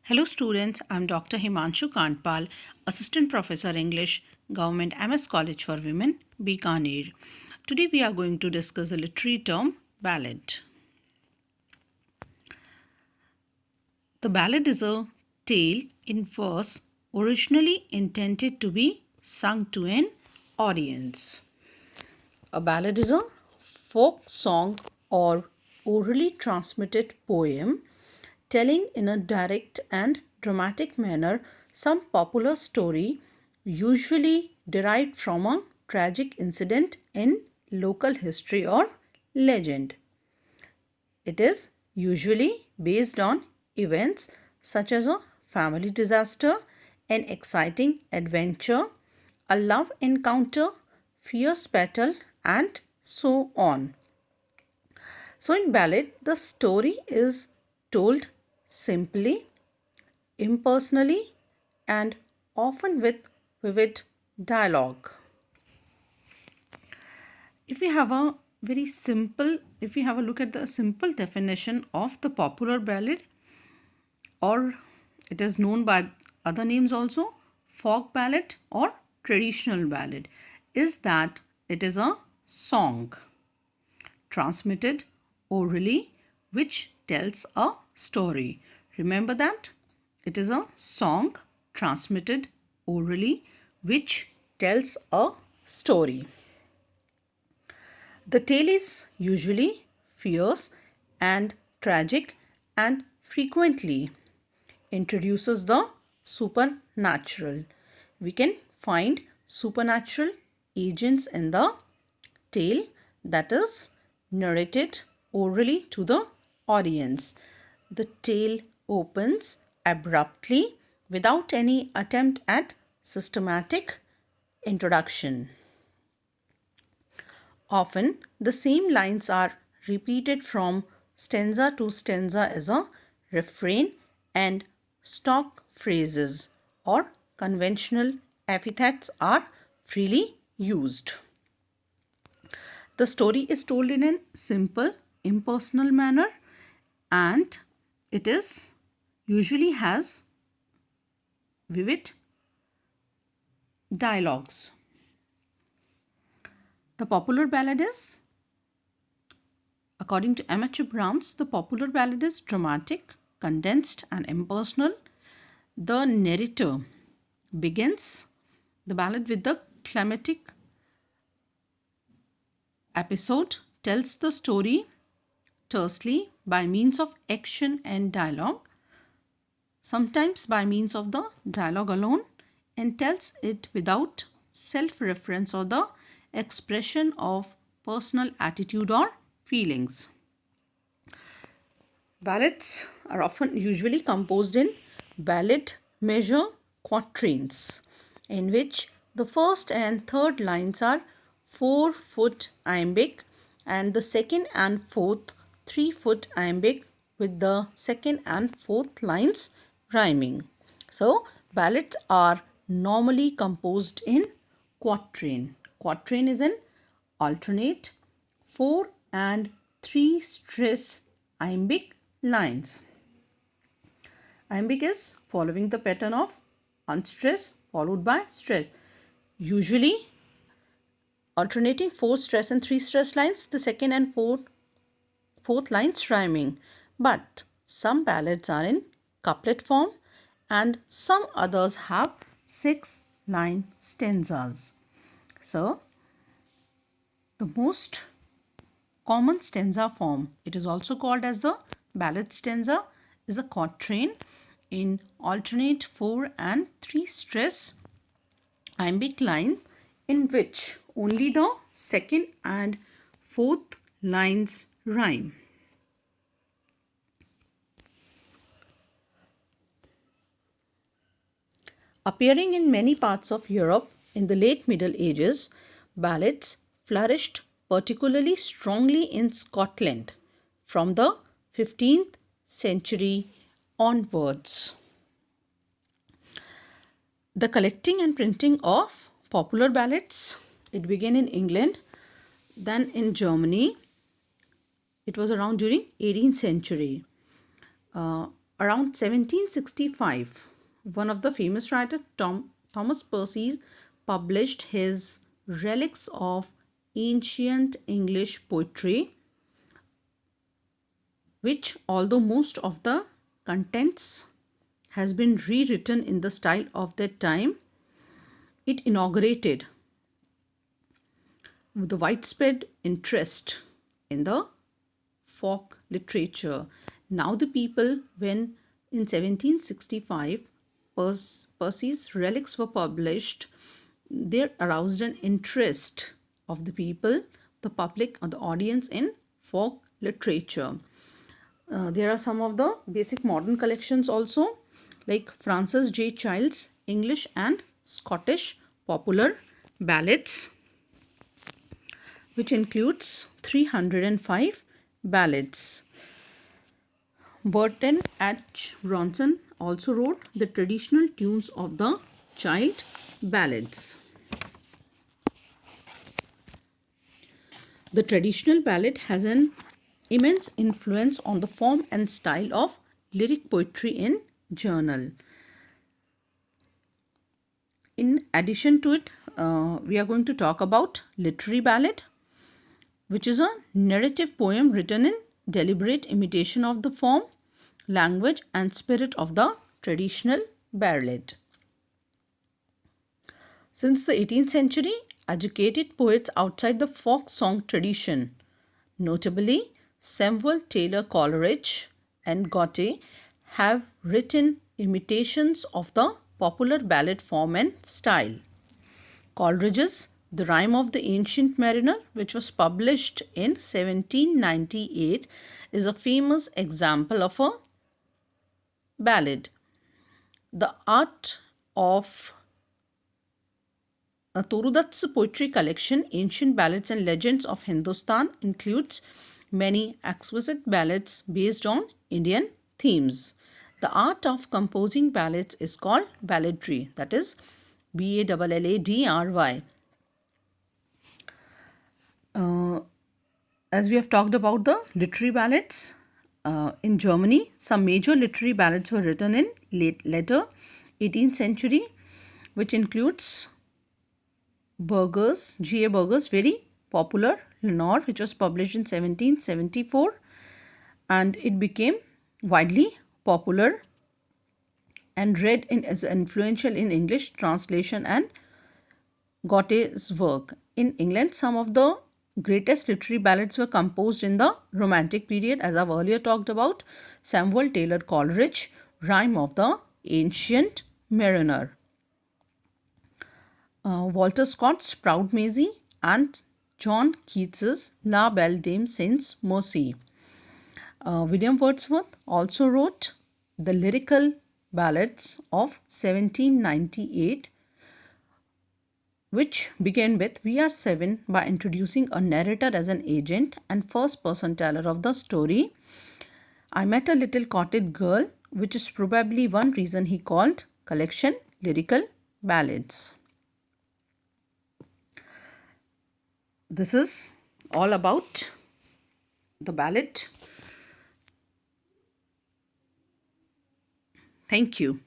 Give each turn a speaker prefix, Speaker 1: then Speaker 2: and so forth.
Speaker 1: Hello students, I'm Dr. Himanshu Kandpal, Assistant Professor English, Government MS College for Women, Bikaner. Today we are going to discuss the literary term ballad. The ballad is a tale in verse originally intended to be sung to an audience. A ballad is a folk song or orally transmitted poem telling in a direct and dramatic manner some popular story, usually derived from a tragic incident in local history or legend. It is usually based on events such as a family disaster, an exciting adventure, a love encounter, fierce battle, and so on. So, in ballad, the story is told simply, impersonally, and often with vivid dialogue. If we have a if we have a look at the simple definition of the popular ballad, or it is known by other names also, folk ballad or traditional ballad, is that it is a song transmitted orally which tells a story. Remember that it is a song transmitted orally which tells a story. The tale is usually fierce and tragic and frequently introduces the supernatural. We can find supernatural agents in the tale that is narrated orally to the audience. The tale opens abruptly without any attempt at systematic introduction. Often, the same lines are repeated from stanza to stanza as a refrain, and stock phrases or conventional epithets are freely used. The story is told in a simple, impersonal manner, and it is usually has vivid dialogues. The popular ballad is, according to amateur Browns, the popular ballad is dramatic, condensed, and impersonal. The narrator begins the ballad with the climatic episode, tells the story tersely by means of action and dialogue, sometimes by means of the dialogue alone, and tells it without self-reference or the expression of personal attitude or feelings. Ballads are often usually composed in ballad measure quatrains, in which the first and third lines are 4-foot iambic and the second and fourth 3-foot iambic, with the second and fourth lines rhyming. So, ballads are normally composed in quatrain. Quatrain is an alternate 4 and 3 stress iambic lines. Iambic is following the pattern of unstressed followed by stress. Usually alternating 4 stress and 3 stress lines, the second and fourth lines rhyming. But some ballads are in couplet form and some others have 6-line stanzas. So, the most common stanza form, it is also called as the ballad stanza, is a quatrain in alternate 4 and 3 stress iambic line, in which only the second and fourth lines rhyme. Appearing in many parts of Europe in the late Middle Ages, ballads flourished particularly strongly in Scotland from the 15th century onwards. The collecting and printing of popular ballads, it began in England, then in Germany. It was around during 18th century. Around 1765, one of the famous writers, Thomas Percy, published his Relics of Ancient English Poetry, which, although most of the contents has been rewritten in the style of that time, it inaugurated the widespread interest in the folk literature. Now the people, when in 1765 Percy's relics were published, they aroused an interest of the people, the public, or the audience in folk literature. There are some of the basic modern collections also, like Francis J. Child's English and Scottish popular ballads, which includes 305 ballads. Burton H. Bronson also wrote the traditional tunes of the child ballads. The traditional ballad has an immense influence on the form and style of lyric poetry in journal. In addition to it, we are going to talk about literary ballad, which is a narrative poem written in deliberate imitation of the form, language, and spirit of the traditional ballad. Since the 18th century, educated poets outside the folk song tradition, notably Samuel Taylor Coleridge and Goethe, have written imitations of the popular ballad form and style. Coleridge's The Rime of the Ancient Mariner, which was published in 1798, is a famous example of a ballad. The art of Torudat's poetry collection, Ancient Ballads and Legends of Hindustan, includes many exquisite ballads based on Indian themes. The art of composing ballads is called balladry, that is Balladry. As we have talked about the literary ballads, in Germany, some major literary ballads were written in later 18th century, which includes G.A. Berger's very popular Lenore, which was published in 1774, and it became widely popular and read as influential in English translation and Goethe's work. In England, some of the greatest literary ballads were composed in the Romantic period, as I've earlier talked about. Samuel Taylor Coleridge, Rime of the Ancient Mariner. Walter Scott's Proud Maisie, and John Keats's La Belle Dame Sans Mercy. William Wordsworth also wrote the lyrical ballads of 1798, which began with "We are seven" by introducing a narrator as an agent and first person teller of the story. I Met a Little Cottage Girl, which is probably one reason he called collection lyrical ballads. This is all about the ballad. Thank you.